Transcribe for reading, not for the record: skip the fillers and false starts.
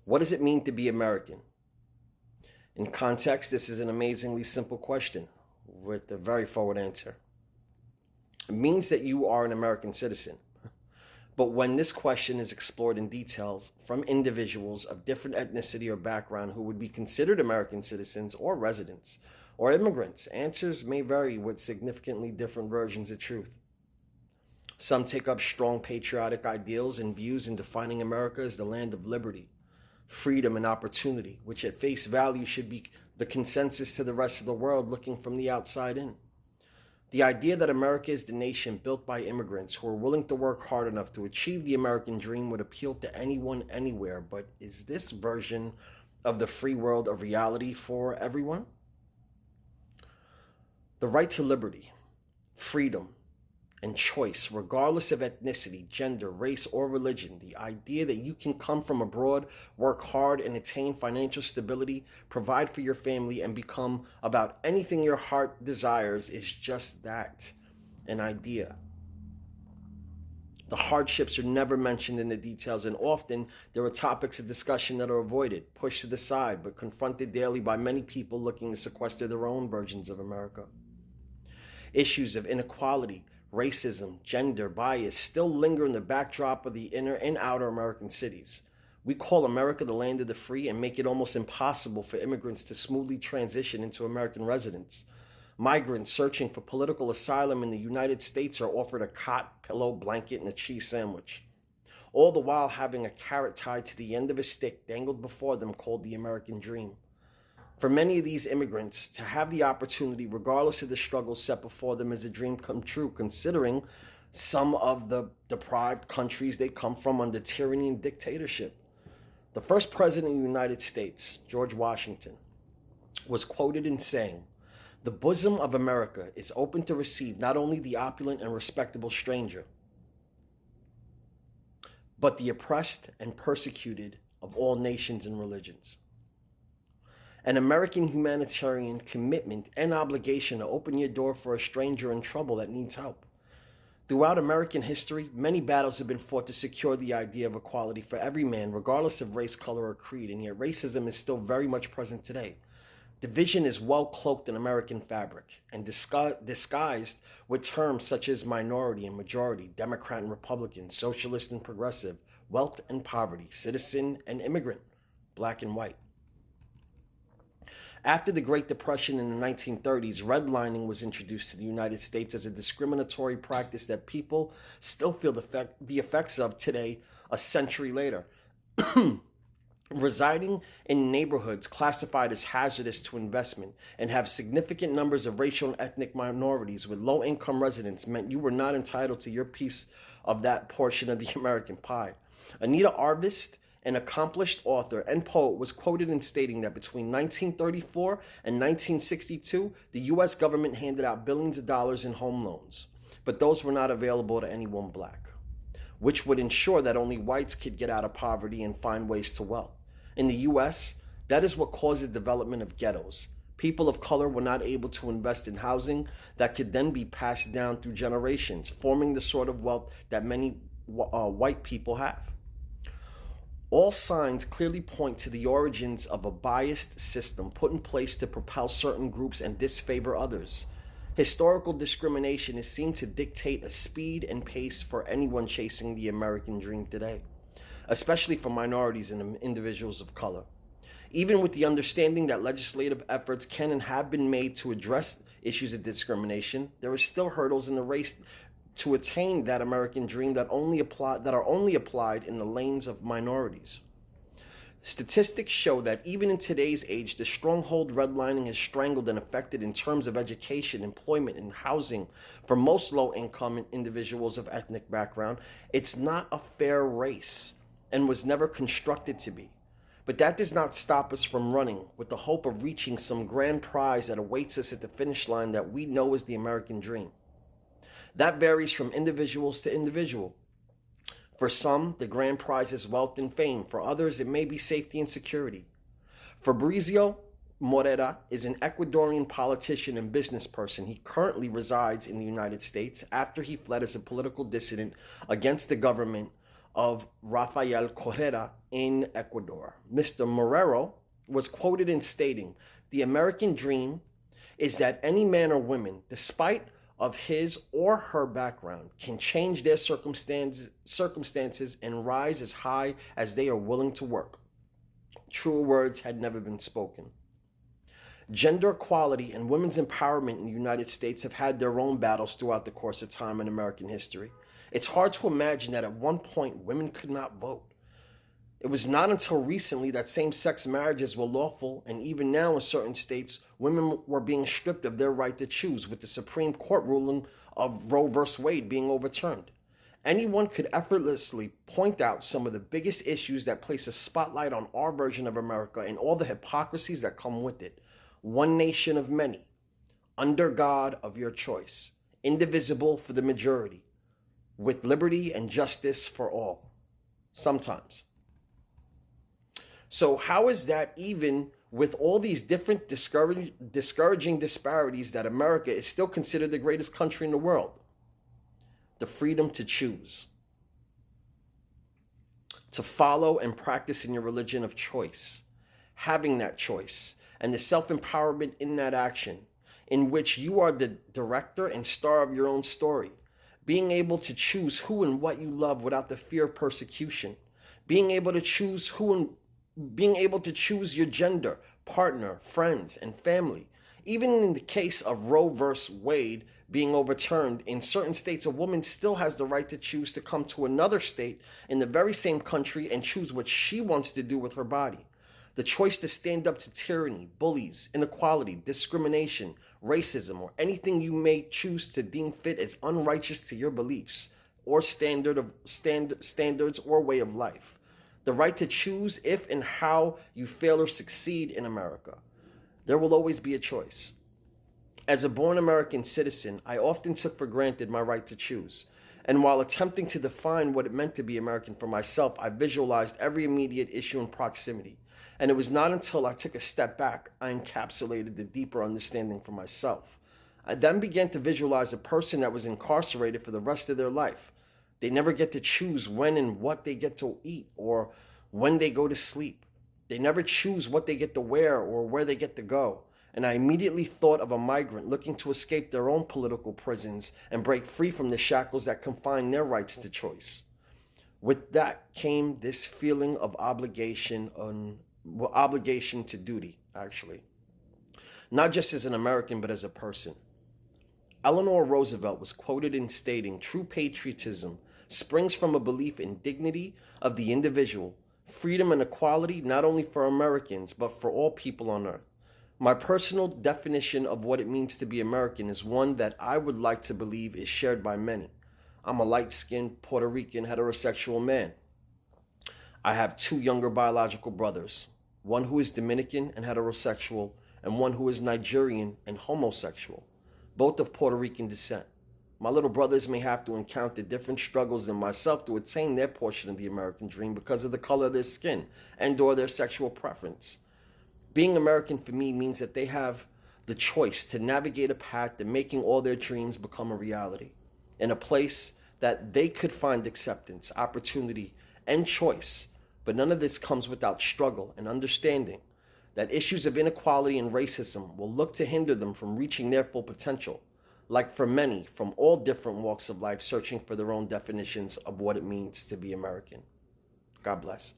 What does it mean to be American? In context, this is an amazingly simple question with a very forward answer. It means that you are an American citizen. But when this question is explored in details from individuals of different ethnicity or background who would be considered American citizens or residents or immigrants, answers may vary with significantly different versions of truth. Some take up strong patriotic ideals and views in defining America as the land of liberty, freedom, and opportunity, which at face value should be the consensus to the rest of the world looking from the outside in. The idea that America is the nation built by immigrants who are willing to work hard enough to achieve the American dream would appeal to anyone, anywhere, but is this version of the free world a reality for everyone? The right to liberty, freedom, and choice, regardless of ethnicity, gender, race, or religion. The idea that you can come from abroad, work hard, and attain financial stability, provide for your family, and become about anything your heart desires is just that, an idea. The hardships are never mentioned in the details, and often there are topics of discussion that are avoided, pushed to the side, but confronted daily by many people looking to sequester their own versions of America. Issues of inequality, racism, gender bias still linger in the backdrop of the inner and outer American cities. We call America the land of the free and make it almost impossible for immigrants to smoothly transition into American residents. Migrants searching for political asylum in the United States are offered a cot, pillow, blanket, and a cheese sandwich, all the while having a carrot tied to the end of a stick dangled before them called the American dream. For many of these immigrants, to have the opportunity, regardless of the struggles set before them, is a dream come true, considering some of the deprived countries they come from under tyranny and dictatorship. The first president of the United States, George Washington, was quoted in saying, "The bosom of America is open to receive not only the opulent and respectable stranger, but the oppressed and persecuted of all nations and religions." An American humanitarian commitment and obligation to open your door for a stranger in trouble that needs help. Throughout American history, many battles have been fought to secure the idea of equality for every man, regardless of race, color, or creed, and yet racism is still very much present today. Division is well cloaked in American fabric and disguised with terms such as minority and majority, Democrat and Republican, socialist and progressive, wealth and poverty, citizen and immigrant, black and white. After the Great Depression in the 1930s, redlining was introduced to the United States as a discriminatory practice that people still feel the effects of today, a century later. Residing in neighborhoods classified as hazardous to investment and have significant numbers of racial and ethnic minorities with low-income residents meant you were not entitled to your piece of that portion of the American pie. Anita Arvist, an accomplished author and poet, was quoted in stating that between 1934 and 1962, the U.S. government handed out billions of dollars in home loans, but those were not available to anyone black, which would ensure that only whites could get out of poverty and find ways to wealth. In the U.S., that is what caused the development of ghettos. People of color were not able to invest in housing that could then be passed down through generations, forming the sort of wealth that many white people have. All signs clearly point to the origins of a biased system put in place to propel certain groups and disfavor others. Historical discrimination is seen to dictate a speed and pace for anyone chasing the American dream today, especially for minorities and individuals of color. Even with the understanding that legislative efforts can and have been made to address issues of discrimination, there are still hurdles in the race to attain that American dream that are only applied in the lanes of minorities. Statistics show that even in today's age, the stronghold redlining has strangled and affected in terms of education, employment, and housing for most low-income individuals of ethnic background. It's not a fair race and was never constructed to be. But that does not stop us from running with the hope of reaching some grand prize that awaits us at the finish line that we know is the American dream. That varies from individuals to individual. For some, the grand prize is wealth and fame. For others, it may be safety and security. Fabrizio Morera is an Ecuadorian politician and business person. He currently resides in the United States after he fled as a political dissident against the government of Rafael Correa in Ecuador. Mr. Marrero was quoted in stating, "The American dream is that any man or woman, despite of his or her background, can change their circumstances and rise as high as they are willing to work." Truer words had never been spoken. Gender equality and women's empowerment in the United States have had their own battles throughout the course of time in American history. It's hard to imagine that at one point women could not vote. It was not until recently that same-sex marriages were lawful, and even now in certain states, women were being stripped of their right to choose, with the Supreme Court ruling of Roe v. Wade being overturned. Anyone could effortlessly point out some of the biggest issues that place a spotlight on our version of America and all the hypocrisies that come with it. One nation of many, under God of your choice, indivisible for the majority, with liberty and justice for all. Sometimes. So how is that, even with all these different discouraging disparities, that America is still considered the greatest country in the world? The freedom to choose, to follow and practice in your religion of choice, having that choice, and the self-empowerment in that action, in which you are the director and star of your own story, being able to choose who and what you love without the fear of persecution, being able to choose your gender, partner, friends, and family. Even in the case of Roe v. Wade being overturned, in certain states, a woman still has the right to choose to come to another state in the very same country and choose what she wants to do with her body. The choice to stand up to tyranny, bullies, inequality, discrimination, racism, or anything you may choose to deem fit as unrighteous to your beliefs or standards or way of life. The right to choose if and how you fail or succeed in America. There will always be a choice. As a born American citizen, I often took for granted my right to choose. And while attempting to define what it meant to be American for myself, I visualized every immediate issue in proximity. And it was not until I took a step back I encapsulated the deeper understanding for myself. I then began to visualize a person that was incarcerated for the rest of their life. They never get to choose when and what they get to eat or when they go to sleep. They never choose what they get to wear or where they get to go. And I immediately thought of a migrant looking to escape their own political prisons and break free from the shackles that confine their rights to choice. With that came this feeling of obligation to duty, actually. Not just as an American, but as a person. Eleanor Roosevelt was quoted in stating, "True patriotism springs from a belief in dignity of the individual, freedom and equality not only for Americans, but for all people on earth." My personal definition of what it means to be American is one that I would like to believe is shared by many. I'm a light-skinned Puerto Rican heterosexual man. I have 2 younger biological brothers, one who is Dominican and heterosexual, and one who is Nigerian and homosexual, both of Puerto Rican descent. My little brothers may have to encounter different struggles than myself to attain their portion of the American dream because of the color of their skin and/or their sexual preference. Being American for me means that they have the choice to navigate a path to making all their dreams become a reality, in a place that they could find acceptance, opportunity, and choice. But none of this comes without struggle and understanding that issues of inequality and racism will look to hinder them from reaching their full potential, like for many from all different walks of life searching for their own definitions of what it means to be American. God bless.